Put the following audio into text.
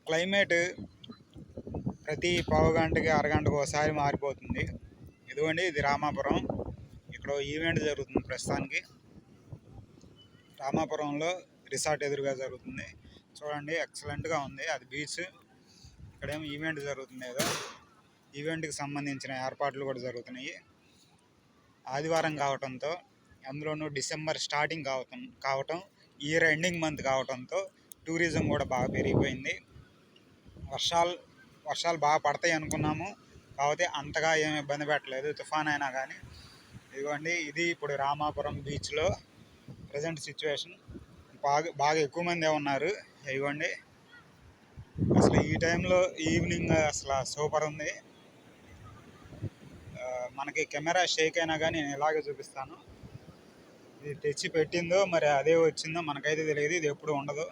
Climate ప్రతి పావుగంటకి అరగంటకు ఒకసారి మారిపోతుంది. ఇదిగోండి, ఇది రామాపురం. ఇక్కడ ఈవెంట్ జరుగుతుంది ప్రస్తుతానికి. రామాపురంలో రిసార్ట్ ఎదురుగా జరుగుతుంది. చూడండి, ఎక్సలెంట్గా ఉంది. అది బీచ్. ఇక్కడేమో ఈవెంట్ జరుగుతుంది. ఏదో ఈవెంట్కి సంబంధించిన ఏర్పాట్లు కూడా జరుగుతున్నాయి. ఆదివారం కావటంతో, అందులోనూ డిసెంబర్ స్టార్టింగ్ కావటం ఇయర్ ఎండింగ్ మంత్ కావటంతో టూరిజం కూడా బాగా పెరిగిపోయింది. వర్షాలు బాగా పడతాయి అనుకున్నాము, కాకపోతే అంతగా ఏమి ఇబ్బంది పెట్టలేదు తుఫాన్ అయినా కానీ. ఇదిగోండి, ఇది ఇప్పుడు రామాపురం బీచ్లో ప్రజెంట్ సిచ్యువేషన్. బాగా ఎక్కువ మందే ఉన్నారు. ఇదిగోండి, అసలు ఈ టైంలో ఈవినింగ్ అసలు సూపర్ ఉంది. మనకి కెమెరా షేక్ అయినా కానీ నేను ఇలాగే చూపిస్తాను. ఇది తెచ్చి పెట్టిందో మరి అదే వచ్చిందో మనకైతే తెలియదు. ఇది ఎప్పుడు ఉండదు.